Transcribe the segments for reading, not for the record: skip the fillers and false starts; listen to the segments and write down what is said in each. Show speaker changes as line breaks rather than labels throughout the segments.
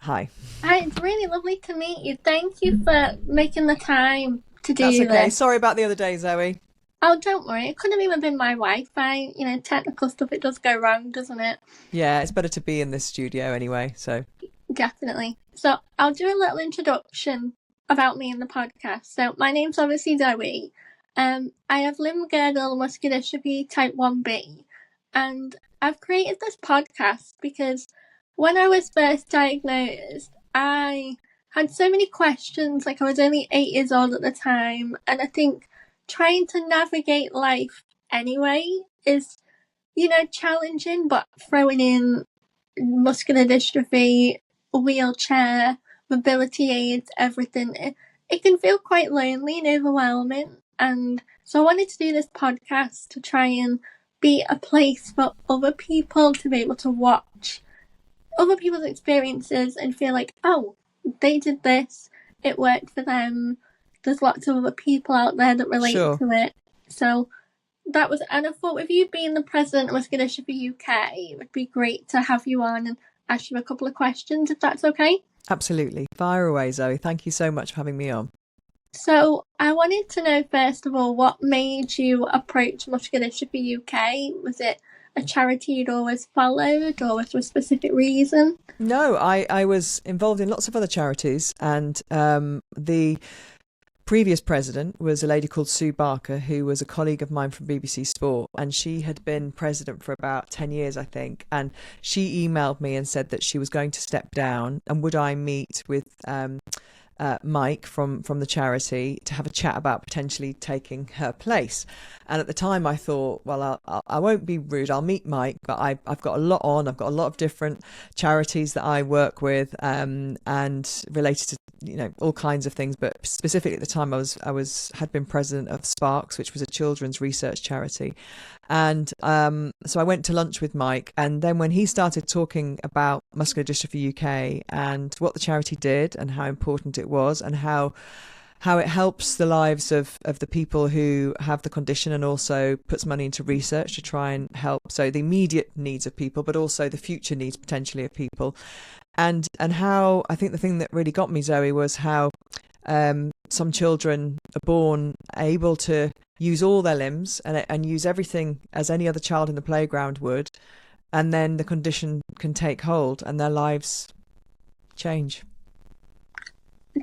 Hi.
Hi, it's really lovely to meet you. Thank you for making the time to
That's
do
okay.
this.
Sorry about the other day, Zoe.
Oh, don't worry. It could have even been my Wi-Fi. Technical stuff, it does go wrong, doesn't it?
Yeah, it's better to be in this studio anyway. So,
Definitely. So I'll do a little introduction about me in the podcast. So my name's obviously Zoe. I have limb-girdle muscular dystrophy type 1B. And I've created this podcast because when I was first diagnosed, I had so many questions. Like, I was only 8 years old at the time. And I think trying to navigate life anyway is, challenging, but throwing in muscular dystrophy, wheelchair, mobility aids, everything, it can feel quite lonely and overwhelming. And so I wanted to do this podcast to try and be a place for other people to be able to watch other people's experiences and feel like, oh, they did this, it worked for them. There's lots of other people out there that relate
sure.
to it. So that was, and I thought with you being the president of Muscular Dystrophy UK, it would be great to have you on and ask you a couple of questions, if that's okay.
Absolutely. Fire away, Zoe. Thank you so much for having me on.
So I wanted to know, first of all, what made you approach Muscular Dystrophy UK? Was it a charity you'd always followed, or was there a specific reason?
No, I was involved in lots of other charities, and the previous president was a lady called Sue Barker, who was a colleague of mine from BBC Sport, and she had been president for about 10 years, I think. And she emailed me and said that she was going to step down, and would I meet with Mike from the charity to have a chat about potentially taking her place. And at the time I thought, well, I won't be rude, I'll meet Mike, but I've got a lot on. I've got a lot of different charities that I work with, and related to all kinds of things, but specifically at the time I had been president of Sparks, which was a children's research charity. And so I went to lunch with Mike, and then when he started talking about Muscular Dystrophy UK and what the charity did and how important it was, and how it helps the lives of the people who have the condition, and also puts money into research to try and help, so the immediate needs of people, but also the future needs potentially of people. And how, I think the thing that really got me, Zoe, was how some children are born able to use all their limbs and use everything as any other child in the playground would, and then the condition can take hold and their lives change.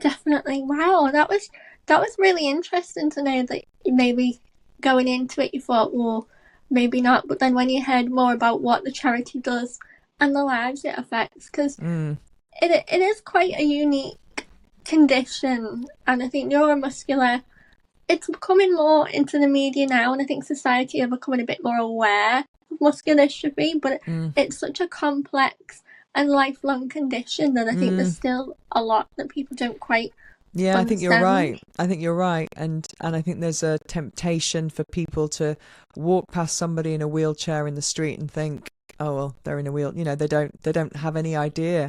Definitely. Wow, that was really interesting to know that maybe going into it you thought, well, maybe not, but then when you heard more about what the charity does and the lives it affects, because
Mm,
it is quite a unique condition, and I think neuromuscular, it's coming more into the media now, and I think society are becoming a bit more aware of muscular dystrophy, but
mm,
it's such a complex and lifelong condition that I think there's
mm.
still a lot that people don't quite
Yeah, I think you're
understand.
right. I think you're right, and I think there's a temptation for people to walk past somebody in a wheelchair in the street and think, oh well, they're in a wheel. They don't have any idea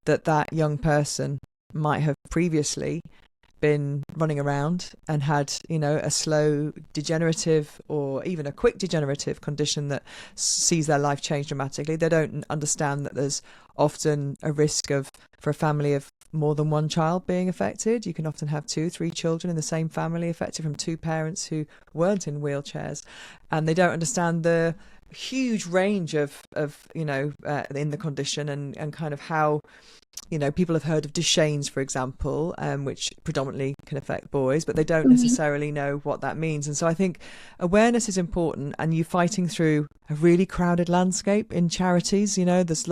that that young person might have previously been running around and had, a slow degenerative or even a quick degenerative condition that sees their life change dramatically. They don't understand that there's often a risk of, for a family of more than one child being affected. You can often have two, three children in the same family affected from two parents who weren't in wheelchairs, and they don't understand the huge range of in the condition, and kind of how, people have heard of Duchenne's, for example, which predominantly can affect boys, but they don't
Mm-hmm.
necessarily know what that means. And so I think awareness is important, and you fighting through a really crowded landscape in charities. There's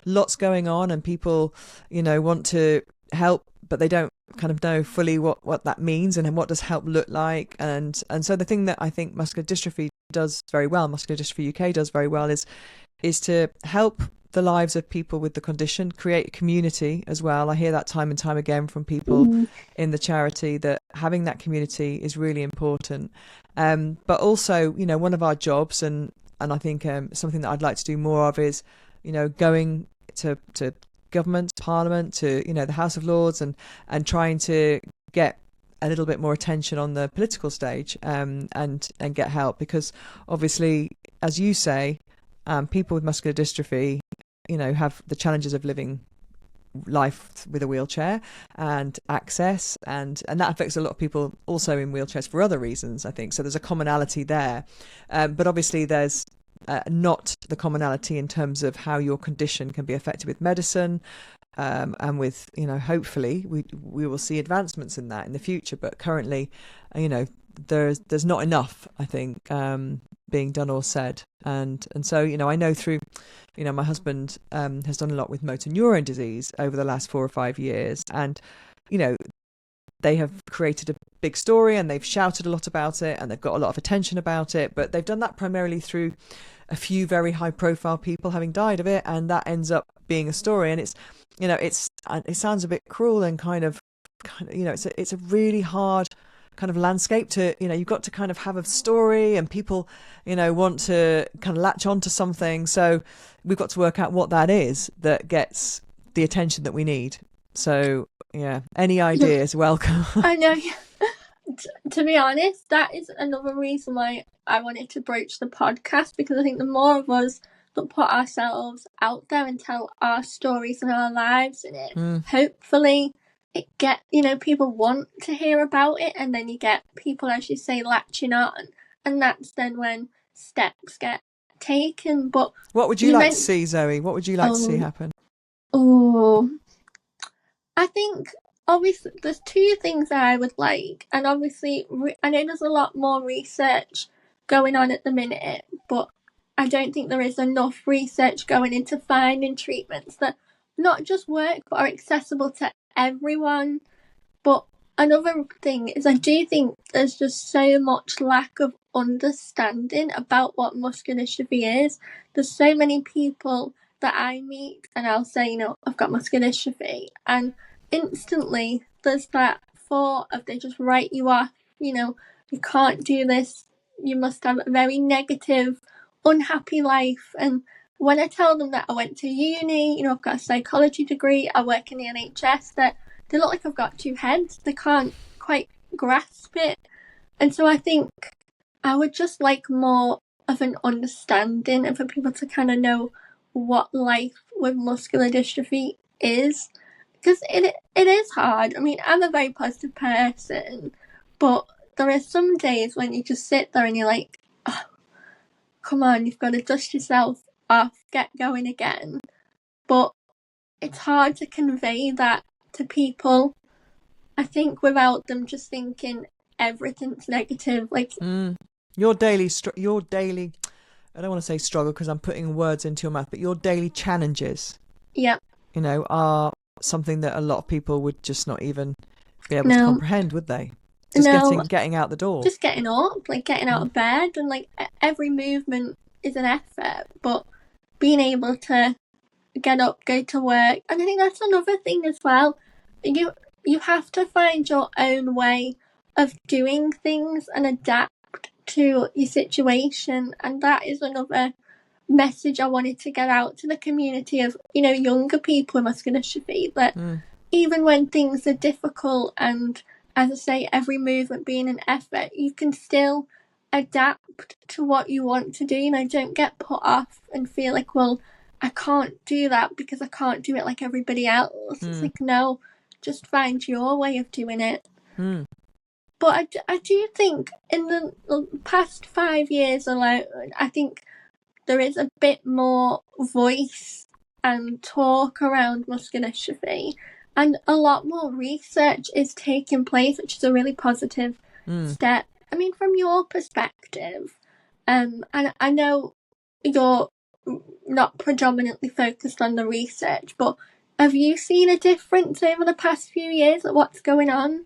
lots going on, and people, want to help, but they don't kind of know fully what that means and what does help look like. And so the thing that I think Muscular Dystrophy does very well, Muscular Dystrophy UK does very well, is to help the lives of people with the condition, create a community as well. I hear that time and time again from people
Mm-hmm.
in the charity, that having that community is really important. But also, one of our jobs, and I think something that I'd like to do more of, is, going to government, parliament, to, the House of Lords, and trying to get a little bit more attention on the political stage, and get help, because obviously, as you say, people with muscular dystrophy, have the challenges of living life with a wheelchair and access, and that affects a lot of people also in wheelchairs for other reasons, I think. So there's a commonality there, but obviously there's not the commonality in terms of how your condition can be affected with medicine, and with, hopefully we will see advancements in that in the future, but currently, there's not enough, I think, being done or said, and so I know through, my husband has done a lot with motor neuron disease over the last 4 or 5 years, and they have created a big story and they've shouted a lot about it and they've got a lot of attention about it, but they've done that primarily through a few very high profile people having died of it, and that ends up being a story. And it's it sounds a bit cruel and kind of it's a really hard kind of landscape to, you've got to kind of have a story, and people want to kind of latch on to something, so we've got to work out what that is that gets the attention that we need. So yeah, any ideas welcome.
I know. To be honest, that is another reason why I wanted to broach the podcast, because I think the more of us that put ourselves out there and tell our stories and our lives in it, hopefully it people want to hear about it, and then you get people, as you say, latching on, and that's then when steps get taken. But
what would you like to see, Zoe? What would you like to see happen?
Oh, I think obviously there's 2 things that I would like, and obviously I know there's a lot more research going on at the minute, but I don't think there is enough research going into finding treatments that not just work but are accessible to everyone. But another thing is, I do think there's just so much lack of understanding about what muscular dystrophy is. There's so many people that I meet and I'll say, I've got muscular dystrophy, and instantly there's that thought of, they just write you off, you can't do this, you must have a very negative, unhappy life. And when I tell them that I went to uni, I've got a psychology degree, I work in the NHS, that they look like I've got 2 heads. They can't quite grasp it. And so I think I would just like more of an understanding, and for people to kind of know what life with muscular dystrophy is, because it is hard. I mean, I'm a very positive person, but there are some days when you just sit there and you're like, oh, come on, you've got to dust yourself off, get going again. But it's hard to convey that to people, I think, without them just thinking everything's negative. Like
your daily I don't want to say struggle because I'm putting words into your mouth, but your daily challenges, are something that a lot of people would just not even be able to comprehend, would they? Just getting out the door, just getting up, like getting out of bed, and like every movement is an effort, but being able to get up, go to work. And I think that's another thing as well. You have to find your own way of doing things and adapt to your situation, and that is another message I wanted to get out to the community of younger people with muscular dystrophy, that even when things are difficult, and as I say, every movement being an effort, you can still adapt to what you want to do. Don't get put off and feel like, well, I can't do that because I can't do it like everybody else. It's like, no, just find your way of doing it. But I do think in the past 5 years alone, I think there is a bit more voice and talk around muscular dystrophy, and a lot more research is taking place, which is a really positive step. I mean, from your perspective, and I know you're not predominantly focused on the research, but have you seen a difference over the past few years at what's going on?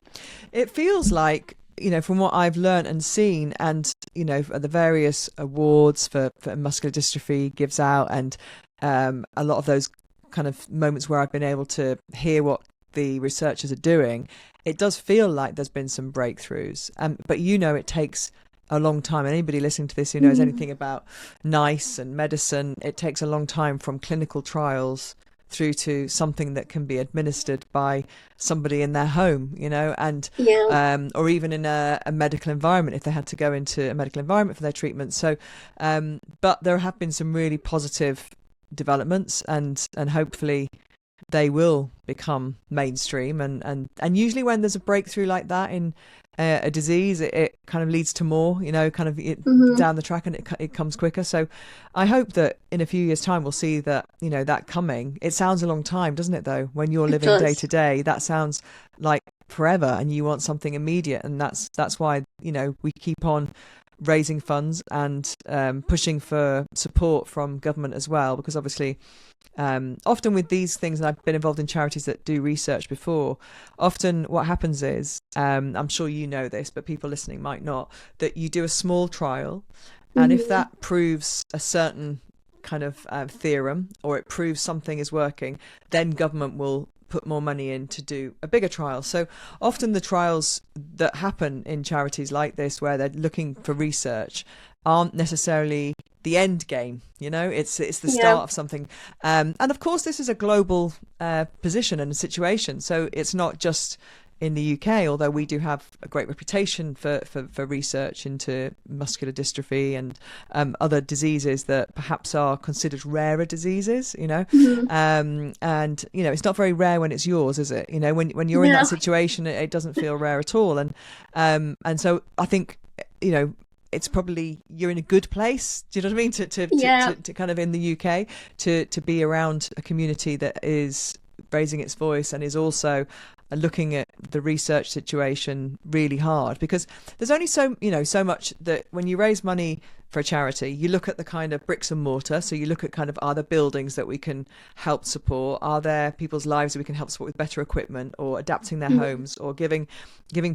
It feels like, from what I've learned and seen, and, the various awards for muscular dystrophy gives out, and a lot of those kind of moments where I've been able to hear what the researchers are doing, it does feel like there's been some breakthroughs. But it takes a long time. Anybody listening to this who knows anything about NICE and medicine, it takes a long time from clinical trials through to something that can be administered by somebody in their home, and or even in a medical environment if they had to go into a medical environment for their treatment. So but there have been some really positive developments, and hopefully they will become mainstream. And usually when there's a breakthrough like that in a disease, it kind of leads to more, kind of down the track, and it comes quicker. So I hope that in a few years' time we'll see that, that coming. It sounds a long time, doesn't it, though? When you're living day to day, that sounds like forever, and you want something immediate. And that's why, we keep on raising funds and pushing for support from government as well, because obviously often with these things, and I've been involved in charities that do research before, often what happens is, I'm sure you know this, but people listening might not, that you do a small trial, and if that proves a certain kind of theorem, or it proves something is working, then government will put more money in to do a bigger trial. So often the trials that happen in charities like this, where they're looking for research, aren't necessarily the end game. It's the start of something. And of course, this is a global position and situation. So it's not just in the UK, although we do have a great reputation for research into muscular dystrophy and other diseases that perhaps are considered rarer diseases, and it's not very rare when it's yours, is it? When you're in that situation, it doesn't feel rare at all. And so I think, it's probably, you're in a good place. Do you know what I mean? To kind of in the UK to be around a community that is raising its voice and is also looking at the research situation really hard, because there's only so much that when you raise money for a charity, you look at the kind of bricks and mortar. So you look at kind of, are there buildings that we can help support? Are there people's lives that we can help support with better equipment, or adapting their homes, or giving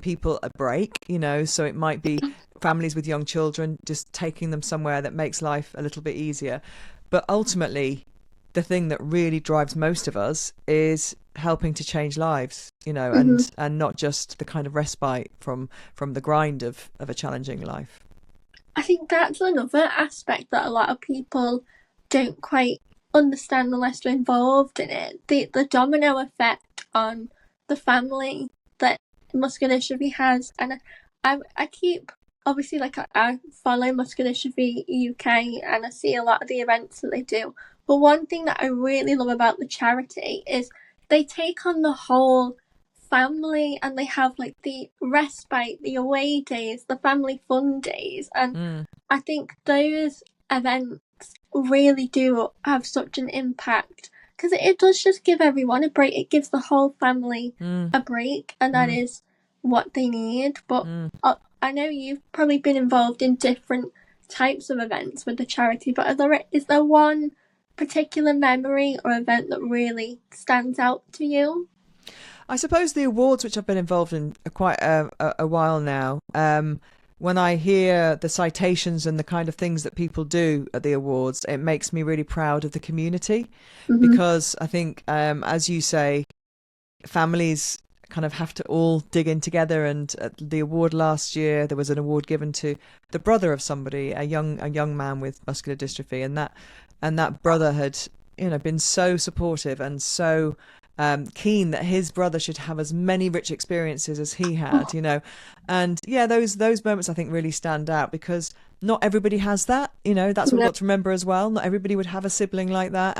people a break, so it might be families with young children, just taking them somewhere that makes life a little bit easier. But ultimately, the thing that really drives most of us is helping to change lives, and not just the kind of respite from the grind of a challenging life.
I think that's another aspect that a lot of people don't quite understand unless they're involved in it. The domino effect on the family that muscular dystrophy has. And I keep, obviously, I follow Muscular Dystrophy UK, and I see a lot of the events that they do. But one thing that I really love about the charity is they take on the whole family, and they have the respite, the away days, the family fun days. And I think those events really do have such an impact, because it does just give everyone a break. It gives the whole family a break, and that is what they need. But I know you've probably been involved in different types of events with the charity, but is there one particular memory or event that really stands out to you?
I suppose the awards, which I've been involved in quite a while now, when I hear the citations and the kind of things that people do at the awards, it makes me really proud of the community, because I think, as you say, families kind of have to all dig in together. And at the award last year, there was an award given to the brother of somebody, a young man with muscular dystrophy, and that brother had been so supportive and so keen that his brother should have as many rich experiences as he had, and those moments I think really stand out, because not everybody has that. That's what we've got to remember as well. Not everybody would have a sibling like that,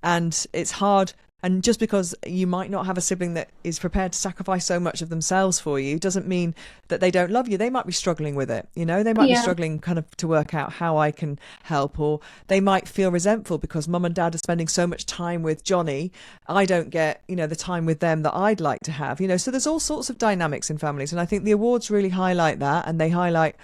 and it's hard. And just because you might not have a sibling that is prepared to sacrifice so much of themselves for you doesn't mean that they don't love you. They might be struggling with it. They might be struggling kind of to work out how I can help, or they might feel resentful because mum and dad are spending so much time with Johnny. I don't get, the time with them that I'd like to have, so there's all sorts of dynamics in families. And I think the awards really highlight that, and they highlight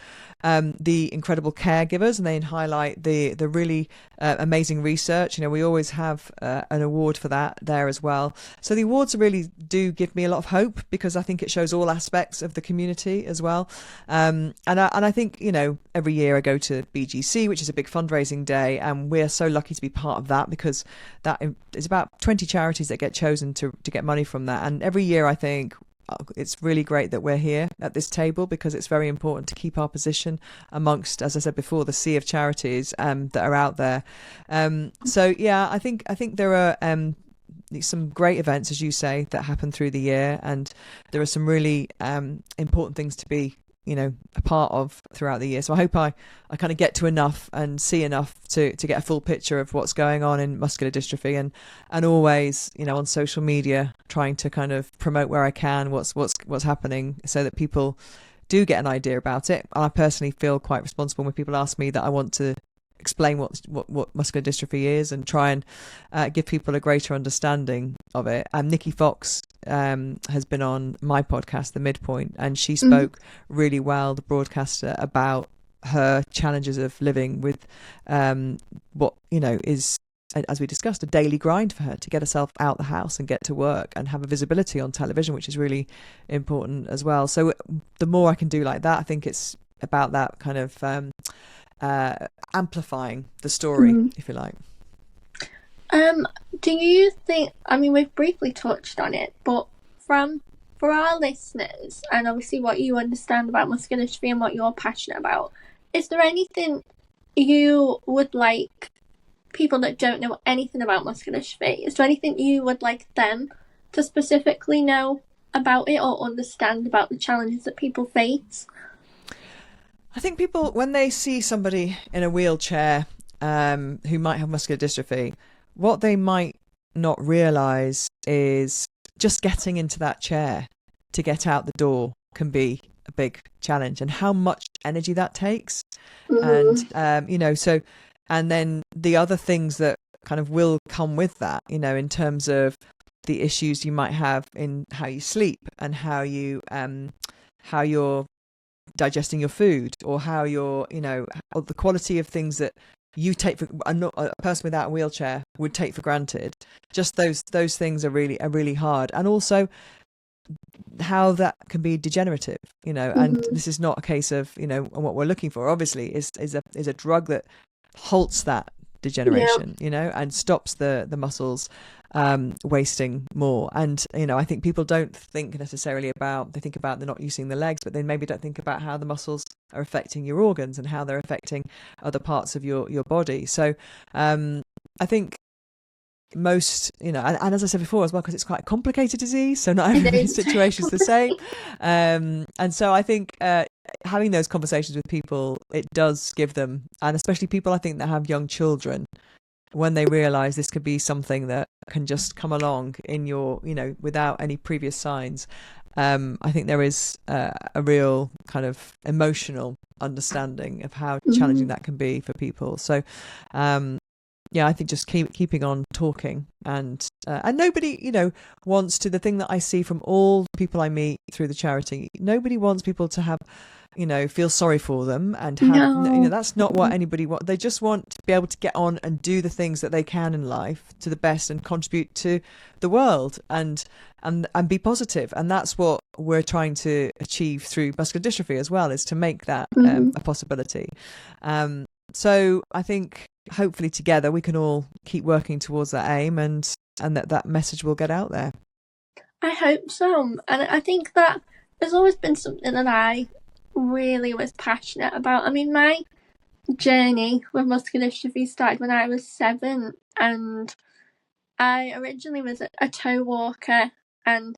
the incredible caregivers, and they highlight the really amazing research. We always have an award for that there as well. So the awards really do give me a lot of hope, because I think it shows all aspects of the community as well. And I think, every year I go to BGC, which is a big fundraising day, and we're so lucky to be part of that, because that is about 20 charities that get chosen to get money from that. And every year I think, it's really great that we're here at this table, because it's very important to keep our position amongst, as I said before, the sea of charities that are out there. So yeah, I think there are some great events, as you say, that happen through the year, and there are some really important things to be a part of throughout the year. So I hope I kind of get to enough and see enough to get a full picture of what's going on in muscular dystrophy, and always, on social media, trying to kind of promote where I can what's happening, so that people do get an idea about it. And I personally feel quite responsible when people ask me that I want to explain what muscular dystrophy is, and try and give people a greater understanding of it. Nikki Fox has been on my podcast, The Midpoint, and she spoke really well, the broadcaster, about her challenges of living with what is, as we discussed, a daily grind for her to get herself out the house and get to work and have a visibility on television, which is really important as well. So the more I can do like that, I think it's about that kind of amplifying the story, if you like.
Do you think, we've briefly touched on it, but for our listeners, and obviously what you understand about muscular dystrophy and what you're passionate about, is there anything you would like people that don't know anything about muscular dystrophy, is there anything you would like them to specifically know about it or understand about the challenges that people face?
I think people, when they see somebody in a wheelchair who might have muscular dystrophy, what they might not realise is just getting into that chair to get out the door can be a big challenge, and how much energy that takes. And and then the other things that kind of will come with that, in terms of the issues you might have in how you sleep, and how you're digesting your food, or how you're, or the quality of things that you take for a person without a wheelchair would take for granted. Just those things are really hard, and also how that can be degenerative, and this is not a case of, and what we're looking for obviously is a drug that halts that degeneration, and stops the muscles wasting more. And I think people don't think necessarily about, they think about they're not using the legs, but they maybe don't think about how the muscles are affecting your organs and how they're affecting other parts of your body. So I think most, and as I said before as well, because it's quite a complicated disease, so not everybody's situation is the same. And so I think having those conversations with people, it does give them, and especially people I think that have young children, when they realise this could be something that can just come along in your, without any previous signs, I think there is a real kind of emotional understanding of how challenging that can be for people. So I think just keeping on talking, and nobody, wants to, the thing that I see from all the people I meet through the charity, nobody wants people to have, feel sorry for them and have, that's not what anybody wants. They just want to be able to get on and do the things that they can in life to the best and contribute to the world and be positive. And that's what we're trying to achieve through muscular dystrophy as well, is to make that a possibility. So I think hopefully together we can all keep working towards that aim, and that message will get out there.
I hope so. And I think that there's always been something that I really was passionate about. My journey with muscular dystrophy started when I was 7, and I originally was a toe walker, and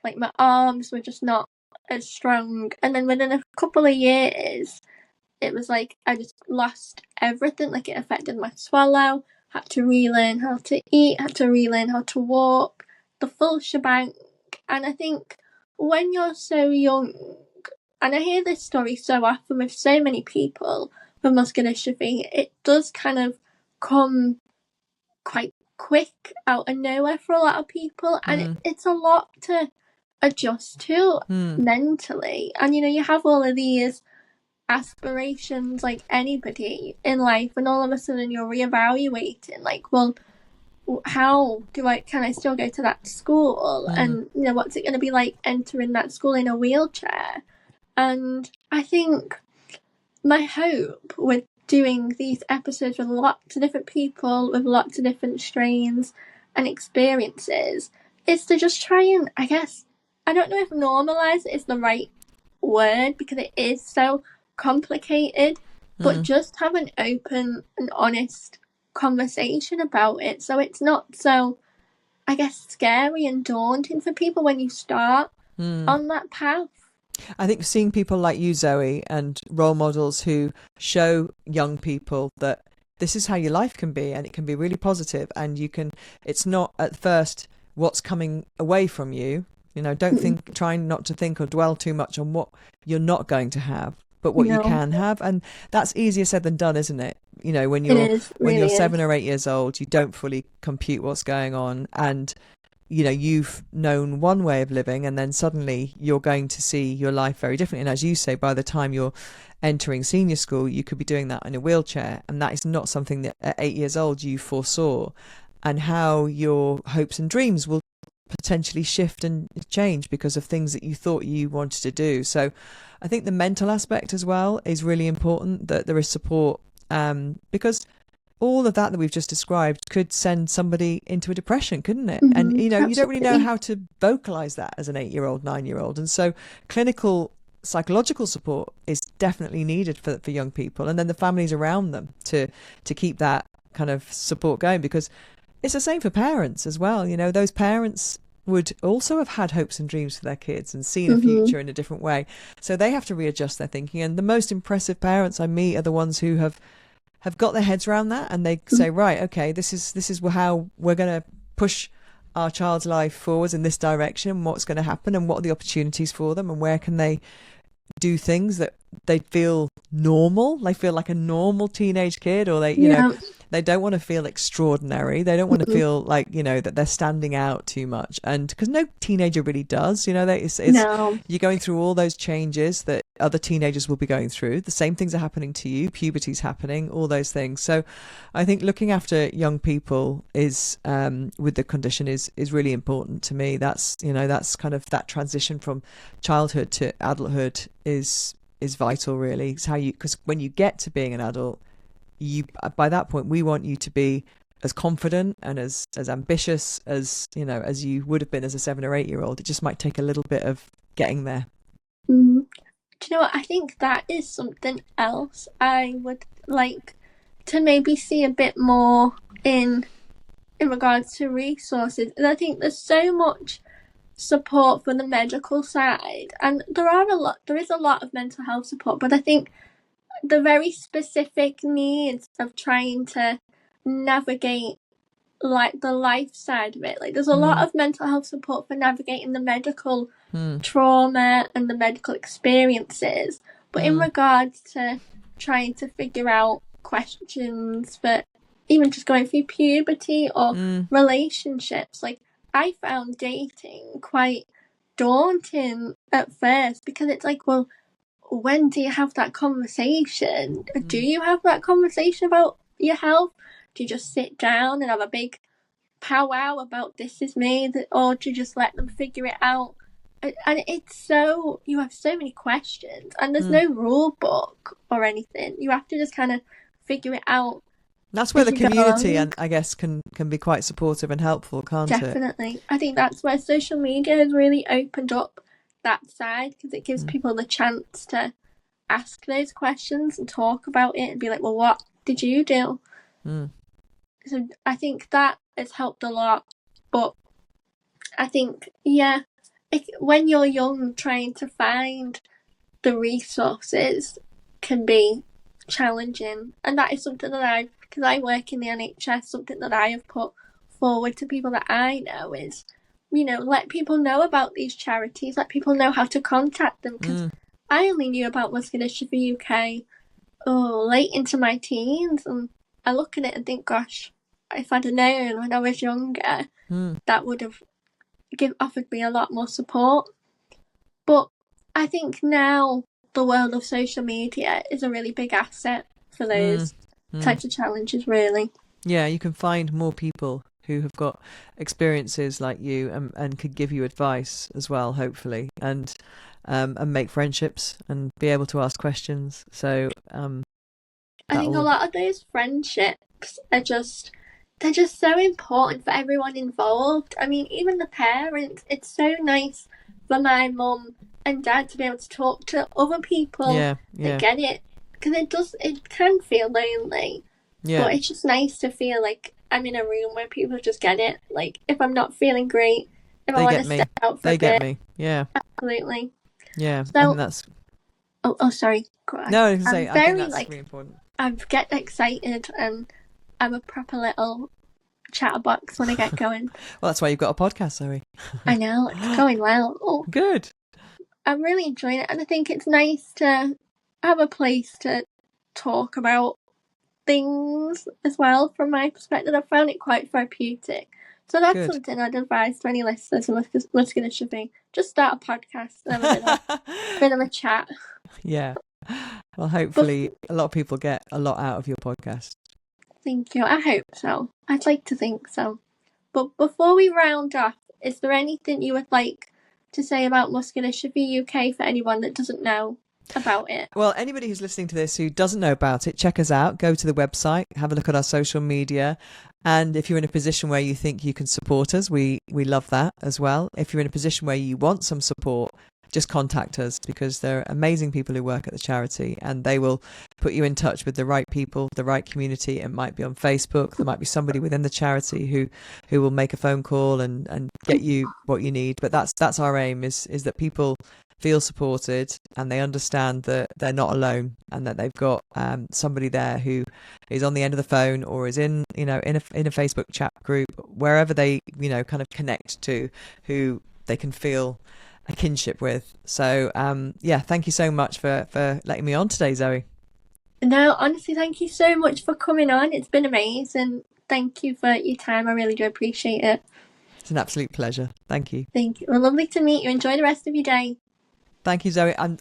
my arms were just not as strong. And then within a couple of years, it was I just lost everything. It affected my swallow, had to relearn how to eat, had to relearn how to walk, the full shebang. And I think when you're so young, and I hear this story so often with so many people with muscular dystrophy, it does kind of come quite quick out of nowhere for a lot of people, and it's a lot to adjust to mentally. And you have all of these aspirations like anybody in life, and all of a sudden you're reevaluating well, how can I still go to that school, and what's it going to be like entering that school in a wheelchair? And I think my hope with doing these episodes with lots of different people with lots of different strains and experiences is to just try and, I guess, I don't know if normalise is the right word, because it is so complicated, but just have an open and honest conversation about it, so it's not so, I guess, scary and daunting for people when you start on that path.
I think seeing people like you, Zoe, and role models who show young people that this is how your life can be, and it can be really positive, and you can, it's not at first what's coming away from you. You know, don't think, try not to think or dwell too much on what you're not going to have, but what you
No,
can have. And that's easier said than done, isn't it? You know, when
it
you're
is,
when you're
really
7
is.
or 8 years old, you don't fully compute what's going on, and you know, you've known one way of living, and then suddenly you're going to see your life very differently. And as you say, by the time you're entering senior school, you could be doing that in a wheelchair, and that is not something that at 8 years old you foresaw. And how your hopes and dreams will potentially shift and change because of things that you thought you wanted to do. So I think the mental aspect as well is really important, that there is support, because all of that we've just described could send somebody into a depression, couldn't it? And you know, you don't really know
Absolutely.
how to vocalize that as an 8-year-old, 9-year-old. And so clinical psychological support is definitely needed for young people, and then the families around them to keep that kind of support going, because it's the same for parents as well. You know, those parents would also have had hopes and dreams for their kids and seen a future in a different way, so they have to readjust their thinking. And the most impressive parents I meet are the ones who have got their heads around that, and they say, right, okay, this is how we're going to push our child's life forwards in this direction, what's going to happen, and what are the opportunities for them, and where can they do things that they feel normal, they feel like a normal teenage kid, or they, you know,
Yeah.
they don't want to feel extraordinary, they don't want to feel like, you know, that they're standing out too much. And because no teenager really does, you know, it's
No.
you're going through all those changes that other teenagers will be going through, the same things are happening to you, puberty's happening, all those things. So I think looking after young people is with the condition is really important to me. That's, you know, that's kind of that transition from childhood to adulthood is vital, really. It's how you, because when you get to being an adult, you, by that point, we want you to be as confident and as ambitious as, you know, as you would have been as a 7 or 8-year-old. It just might take a little bit of getting there.
Do you know what? I think that is something else I would like to maybe see a bit more in regards to resources. And I think there's so much support for the medical side, and there is a lot of mental health support, but I think the very specific needs of trying to navigate like the life side of it, like there's a lot of mental health support for navigating the medical trauma and the medical experiences, but in regards to trying to figure out questions for even just going through puberty or relationships, like I found dating quite daunting at first, because it's like, well, when do you have that conversation? Do you have that conversation about your health? Do you just sit down and have a big powwow about this is me, or do you just let them figure it out? And it's so, you have so many questions, and there's no rule book or anything. You have to just kind of figure it out.
That's where the community, and I guess, can be quite supportive and helpful, can't it?
Definitely. I think that's where social media has really opened up that side, because it gives people the chance to ask those questions and talk about it and be like, well, what did you do? So I think that has helped a lot. But I think, yeah, when you're young, trying to find the resources can be challenging. And that is something that because I work in the NHS, something that I have put forward to people that I know is, you know, let people know about these charities, let people know how to contact them. Because I only knew about Muscular Dystrophy UK late into my teens, and I look at it and think, gosh, if I'd have known when I was younger, that would have offered me a lot more support. But I think now the world of social media is a really big asset for those types of challenges, really.
Yeah, you can find more people who have got experiences like you, and could give you advice as well, hopefully, and make friendships and be able to ask questions. So
I think a lot of those friendships are they're just so important for everyone involved. I mean, even the parents, it's so nice for my mum and dad to be able to talk to other people that get it, because it can feel lonely. But it's just nice to feel like I'm in a room where people just get it. Like, if I'm not feeling great, if I want to step out for a bit.
They get me. Yeah.
Absolutely.
Yeah, I think
So,
that's...
sorry. Go on.
No, I was gonna say,
I'm
I think
very,
that's really important.
I get excited and I'm a proper little chatterbox when I get going.
Well, that's why you've got a podcast, Zoe.
I know, it's going well. Oh,
Good.
I'm really enjoying it, and I think it's nice to have a place to talk about things as well from my perspective. I found it quite therapeutic. So that's
Good.
something I'd advise to any listeners of Muscular Dystrophy. Just start a podcast and have a bit of a chat.
Yeah. Well, hopefully a lot of people get a lot out of your podcast.
Thank you. I hope so. I'd like to think so. But before we round up, is there anything you would like to say about Muscular Dystrophy UK for anyone that doesn't know about it?
Well, anybody who's listening to this who doesn't know about it, check us out. Go to the website, have a look at our social media. And if you're in a position where you think you can support us, we love that as well. If you're in a position where you want some support, just contact us, because there are amazing people who work at the charity and they will put you in touch with the right people, the right community. It might be on Facebook. There might be somebody within the charity who will make a phone call and get you what you need. But that's our aim, is that people feel supported and they understand that they're not alone, and that they've got somebody there who is on the end of the phone, or is in a Facebook chat group, wherever they kind of connect to, who they can feel a kinship with. So thank you so much for letting me on today, Zoe.
No, honestly, thank you so much for coming on. It's been amazing. Thank you for your time. I really do appreciate it.
It's an absolute pleasure. Thank you.
Thank you. Well, lovely to meet you. Enjoy the rest of your day.
Thank you, Zoe. And